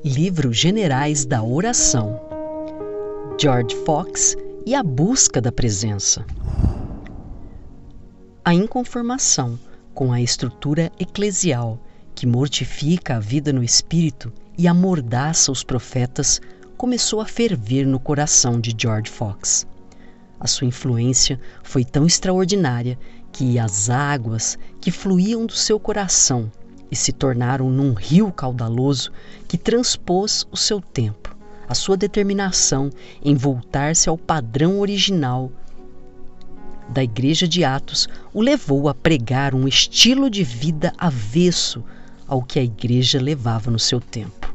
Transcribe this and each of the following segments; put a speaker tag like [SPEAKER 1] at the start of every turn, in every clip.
[SPEAKER 1] Livro Generais da Oração, George Fox e a Busca da Presença. A inconformação com a estrutura eclesial que mortifica a vida no espírito e amordaça os profetas começou a ferver no coração de George Fox. A sua influência foi tão extraordinária que as águas que fluíam do seu coração e se tornaram num rio caudaloso que transpôs o seu tempo, a sua determinação em voltar-se ao padrão original da Igreja de Atos o levou a pregar um estilo de vida avesso ao que a Igreja levava no seu tempo.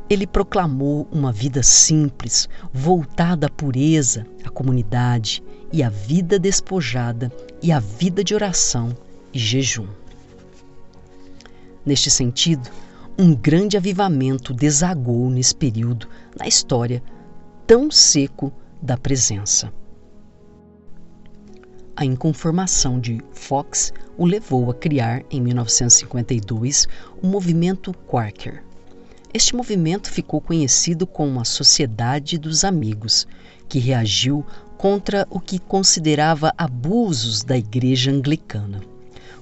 [SPEAKER 1] Ele proclamou uma vida simples, voltada à pureza, à comunidade e à vida despojada e à vida de oração e jejum. Neste sentido, um grande avivamento desagou nesse período na história tão seco da presença. A inconformação de Fox o levou a criar, em 1952, o movimento Quaker. Este movimento ficou conhecido como a Sociedade dos Amigos, que reagiu contra o que considerava abusos da Igreja Anglicana,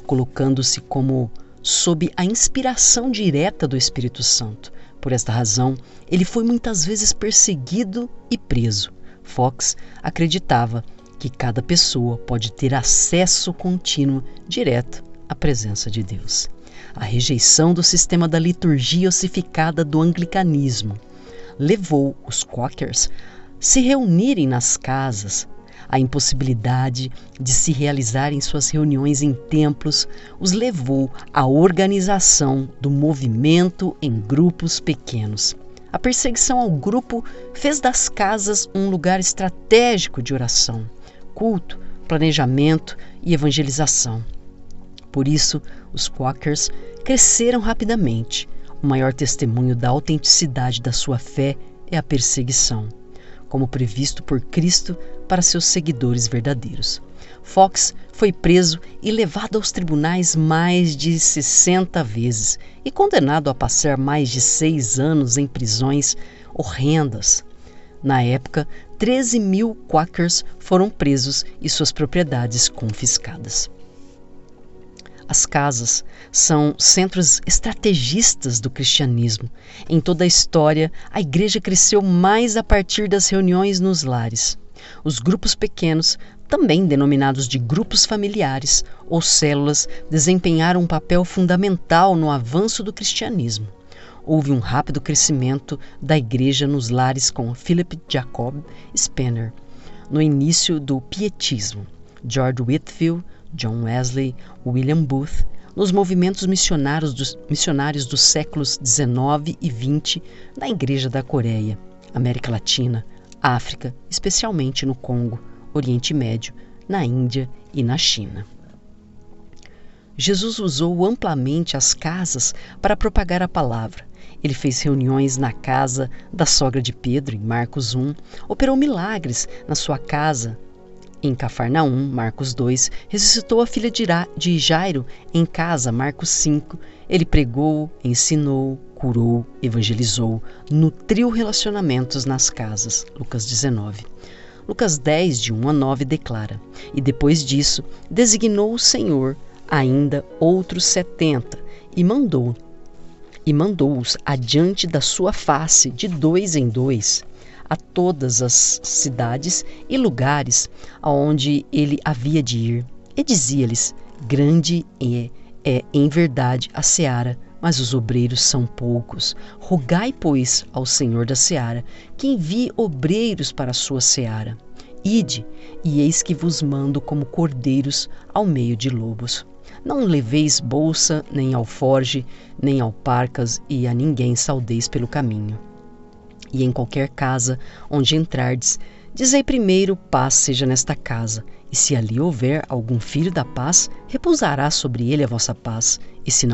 [SPEAKER 1] colocando-se como sob a inspiração direta do Espírito Santo. Por esta razão, ele foi muitas vezes perseguido e preso. Fox acreditava que cada pessoa pode ter acesso contínuo direto à presença de Deus. A rejeição do sistema da liturgia ossificada do anglicanismo levou os Quakers a se reunirem nas casas. A impossibilidade de se realizarem suas reuniões em templos os levou à organização do movimento em grupos pequenos. A perseguição ao grupo fez das casas um lugar estratégico de oração, culto, planejamento e evangelização. Por isso, os Quakers cresceram rapidamente. O maior testemunho da autenticidade da sua fé é a perseguição, como previsto por Cristo para seus seguidores verdadeiros. Fox foi preso e levado aos tribunais mais de 60 vezes e condenado a passar mais de 6 anos em prisões horrendas. Na época, 13.000 Quakers foram presos e suas propriedades confiscadas. As casas são centros estrategistas do cristianismo. Em toda a história, a igreja cresceu mais a partir das reuniões nos lares. Os grupos pequenos, também denominados de grupos familiares ou células, desempenharam um papel fundamental no avanço do cristianismo. Houve um rápido crescimento da igreja nos lares com Philip Jacob Spener, no início do pietismo, George Whitefield, John Wesley, William Booth, nos movimentos missionários dos séculos XIX e XX na Igreja da Coreia, América Latina, África, especialmente no Congo, Oriente Médio, na Índia e na China. Jesus usou amplamente as casas para propagar a palavra. Ele fez reuniões na casa da sogra de Pedro, em Marcos 1, operou milagres na sua casa, em Cafarnaum, Marcos 2, ressuscitou a filha de Jairo em casa, Marcos 5. Ele pregou, ensinou, curou, evangelizou, nutriu relacionamentos nas casas, Lucas 19. Lucas 10, de 1 a 9, declara: E depois disso, designou o Senhor ainda outros 70 e mandou-os adiante da sua face de 2 em 2, a todas as cidades e lugares aonde ele havia de ir, e dizia-lhes: Grande é em verdade a seara, mas os obreiros são poucos. Rogai, pois, ao Senhor da seara, que envie obreiros para a sua seara. Ide, e eis que vos mando como cordeiros ao meio de lobos. Não leveis bolsa, nem alforge, nem alparcas, e a ninguém saudeis pelo caminho. E em qualquer casa onde entrardes, dizei primeiro: paz seja nesta casa. E se ali houver algum filho da paz, repousará sobre ele a vossa paz, e se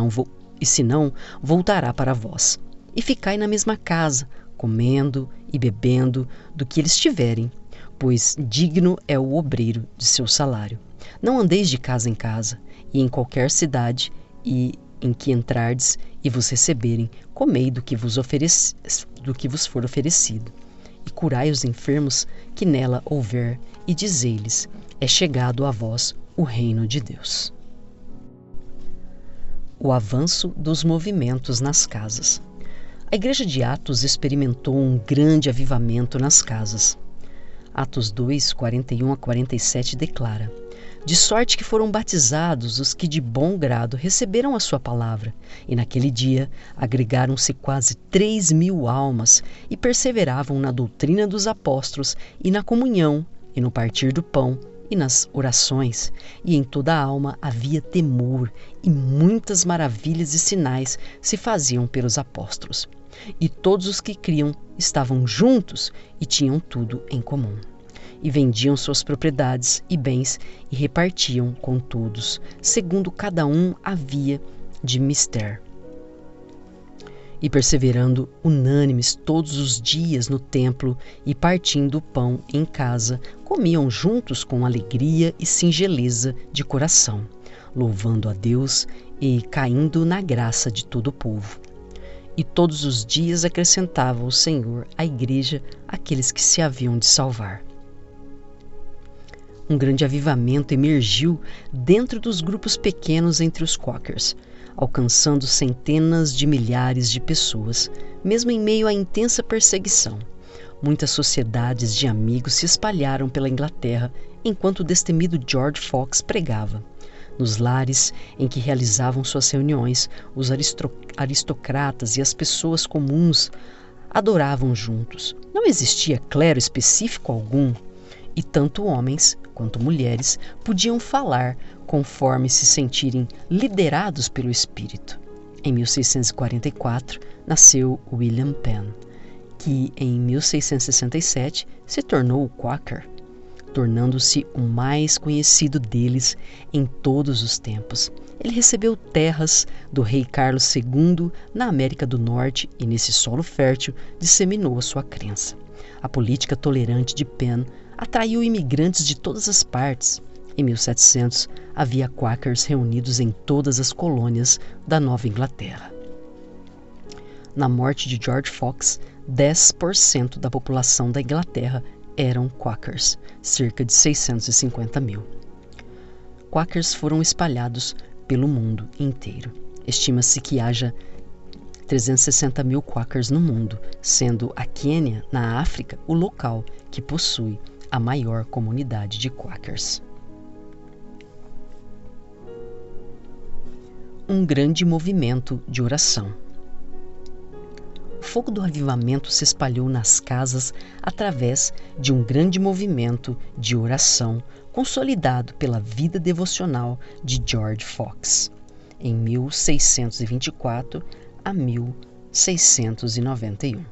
[SPEAKER 1] não, voltará para vós. E ficai na mesma casa, comendo e bebendo do que eles tiverem, pois digno é o obreiro de seu salário. Não andeis de casa em casa, e em qualquer cidade, e em que entrardes e vos receberem, comei do que vos for oferecido. E curai os enfermos que nela houver, e dizei-lhes: é chegado a vós o reino de Deus. O avanço dos movimentos nas casas. A igreja de Atos experimentou um grande avivamento nas casas. Atos 2, 41 a 47 declara: de sorte que foram batizados os que de bom grado receberam a sua palavra, e naquele dia agregaram-se quase 3.000 almas, e perseveravam na doutrina dos apóstolos, e na comunhão, e no partir do pão, e nas orações, e em toda a alma havia temor, e muitas maravilhas e sinais se faziam pelos apóstolos. E todos os que criam estavam juntos e tinham tudo em comum. E vendiam suas propriedades e bens e repartiam com todos, segundo cada um havia de mister. E perseverando unânimes todos os dias no templo e partindo o pão em casa, comiam juntos com alegria e singeleza de coração, louvando a Deus e caindo na graça de todo o povo. E todos os dias acrescentava o Senhor à igreja aqueles que se haviam de salvar. Um grande avivamento emergiu dentro dos grupos pequenos entre os Quakers, alcançando centenas de milhares de pessoas, mesmo em meio à intensa perseguição. Muitas sociedades de amigos se espalharam pela Inglaterra enquanto o destemido George Fox pregava. Nos lares em que realizavam suas reuniões, os aristocratas e as pessoas comuns adoravam juntos. Não existia clero específico algum, e tanto homens quanto mulheres podiam falar conforme se sentirem liderados pelo Espírito. Em 1644 nasceu William Penn, que em 1667 se tornou Quaker, tornando-se o mais conhecido deles em todos os tempos. Ele recebeu terras do rei Carlos II na América do Norte e nesse solo fértil disseminou a sua crença. A política tolerante de Penn atraiu imigrantes de todas as partes. Em 1700, havia Quakers reunidos em todas as colônias da Nova Inglaterra. Na morte de George Fox, 10% da população da Inglaterra eram Quakers, cerca de 650 mil. Quakers foram espalhados pelo mundo inteiro. Estima-se que haja 360 mil Quakers no mundo, sendo a Quênia, na África, o local que possui a maior comunidade de Quakers. Um grande movimento de oração. O fogo do avivamento se espalhou nas casas através de um grande movimento de oração consolidado pela vida devocional de George Fox, em 1624 a 1691.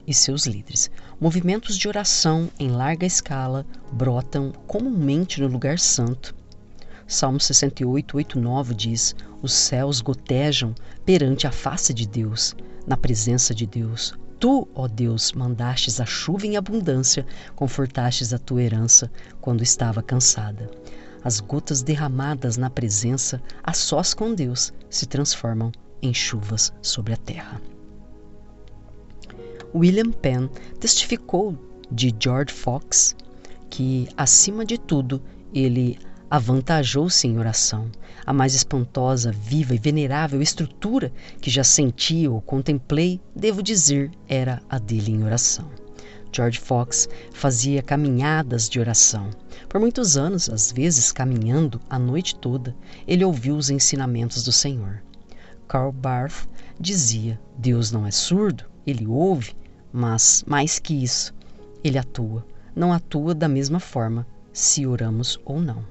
[SPEAKER 1] E seus líderes. Movimentos de oração em larga escala brotam comumente no lugar santo. Salmo 68, 8, 9 diz: os céus gotejam perante a face de Deus, na presença de Deus. Tu, ó Deus, mandastes a chuva em abundância, confortastes a tua herança quando estava cansada. As gotas derramadas na presença, a sós com Deus, se transformam em chuvas sobre a terra. William Penn testificou de George Fox que, acima de tudo, ele avantajou-se em oração. A mais espantosa, viva e venerável estrutura que já senti ou contemplei, devo dizer, era a dele em oração. George Fox fazia caminhadas de oração. Por muitos anos, às vezes caminhando a noite toda, ele ouviu os ensinamentos do Senhor. Karl Barth dizia: Deus não é surdo, ele ouve, mas mais que isso, ele atua. Não atua da mesma forma, se oramos ou não.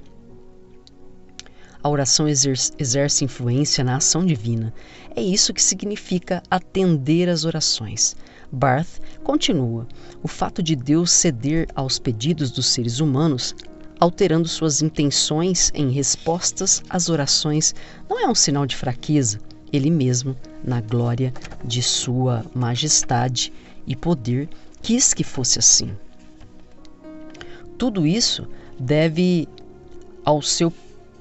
[SPEAKER 1] A oração exerce influência na ação divina. É isso que significa atender às orações. Barth continua: o fato de Deus ceder aos pedidos dos seres humanos, alterando suas intenções em respostas às orações, não é um sinal de fraqueza. Ele mesmo, na glória de sua majestade e poder, quis que fosse assim. Tudo isso deve ao seu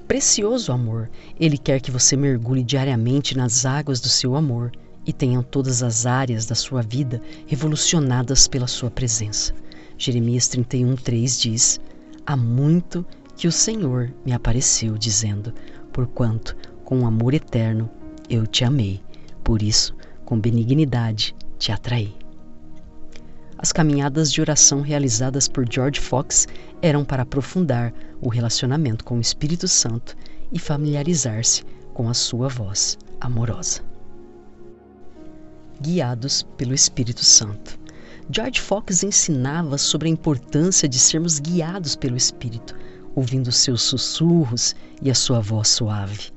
[SPEAKER 1] precioso amor. Ele quer que você mergulhe diariamente nas águas do seu amor e tenha todas as áreas da sua vida revolucionadas pela sua presença. Jeremias 31:3 diz: há muito que o Senhor me apareceu, dizendo: porquanto com amor eterno eu te amei, por isso com benignidade te atraí. As caminhadas de oração realizadas por George Fox eram para aprofundar o relacionamento com o Espírito Santo e familiarizar-se com a sua voz amorosa. Guiados pelo Espírito Santo. George Fox ensinava sobre a importância de sermos guiados pelo Espírito, ouvindo seus sussurros e a sua voz suave.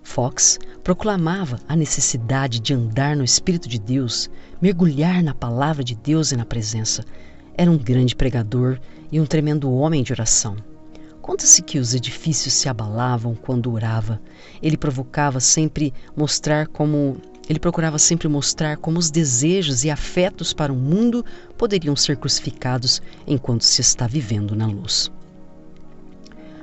[SPEAKER 1] Fox proclamava a necessidade de andar no Espírito de Deus, mergulhar na palavra de Deus e na presença. Era um grande pregador e um tremendo homem de oração. Conta-se que os edifícios se abalavam quando orava. Ele procurava sempre mostrar como os desejos e afetos para o mundo poderiam ser crucificados enquanto se está vivendo na luz.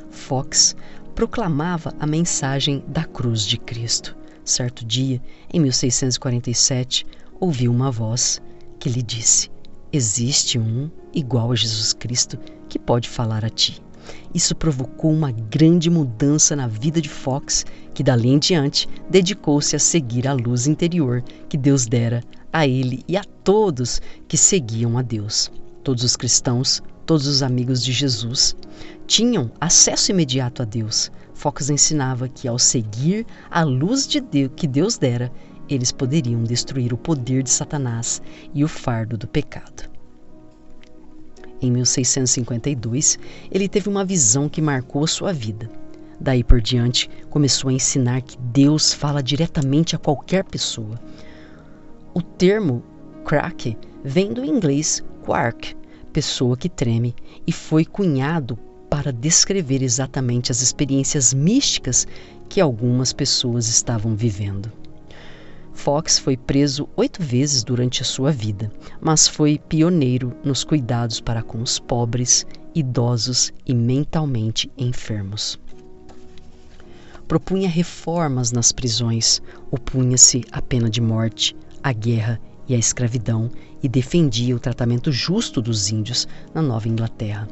[SPEAKER 1] Fox proclamava a mensagem da cruz de Cristo. Certo dia, em 1647, ouviu uma voz que lhe disse: existe um igual a Jesus Cristo que pode falar a ti. Isso provocou uma grande mudança na vida de Fox, que dali em diante dedicou-se a seguir a luz interior que Deus dera a ele e a todos que seguiam a Deus. Todos os cristãos, todos os amigos de Jesus, tinham acesso imediato a Deus. Fox ensinava que ao seguir a luz de Deus que Deus dera, eles poderiam destruir o poder de Satanás e o fardo do pecado. Em 1652, ele teve uma visão que marcou a sua vida. Daí por diante, começou a ensinar que Deus fala diretamente a qualquer pessoa. O termo crack vem do inglês quark, pessoa que treme, e foi cunhado para descrever exatamente as experiências místicas que algumas pessoas estavam vivendo. Fox foi preso 8 vezes durante a sua vida, mas foi pioneiro nos cuidados para com os pobres, idosos e mentalmente enfermos. Propunha reformas nas prisões, opunha-se à pena de morte, à guerra e à escravidão e defendia o tratamento justo dos índios na Nova Inglaterra.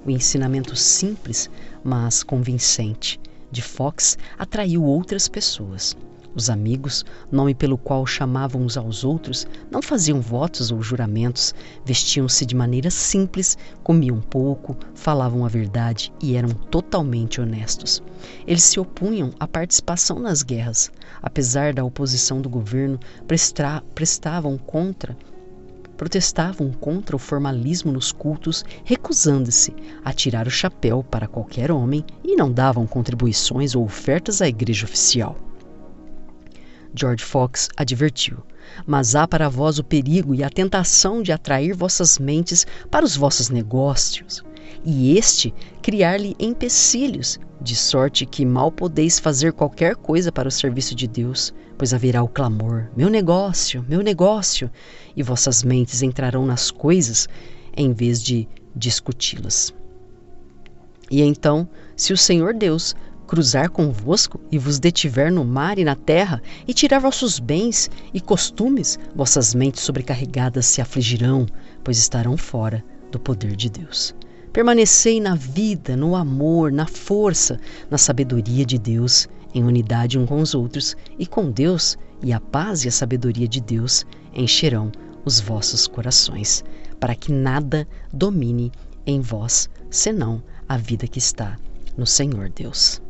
[SPEAKER 1] O ensinamento simples, mas convincente, de Fox atraiu outras pessoas. Os amigos, nome pelo qual chamavam uns aos outros, não faziam votos ou juramentos, vestiam-se de maneira simples, comiam pouco, falavam a verdade e eram totalmente honestos. Eles se opunham à participação nas guerras. Apesar da oposição do governo, protestavam contra o formalismo nos cultos, recusando-se a tirar o chapéu para qualquer homem e não davam contribuições ou ofertas à igreja oficial. George Fox advertiu: mas há para vós o perigo e a tentação de atrair vossas mentes para os vossos negócios, e criar-lhe empecilhos, de sorte que mal podeis fazer qualquer coisa para o serviço de Deus, pois haverá o clamor: meu negócio, e vossas mentes entrarão nas coisas em vez de discuti-las. E então, se o Senhor Deus cruzar convosco e vos detiver no mar e na terra, e tirar vossos bens e costumes, vossas mentes sobrecarregadas se afligirão, pois estarão fora do poder de Deus. Permanecei na vida, no amor, na força, na sabedoria de Deus, em unidade uns com os outros e com Deus, e a paz e a sabedoria de Deus encherão os vossos corações, para que nada domine em vós, senão a vida que está no Senhor Deus.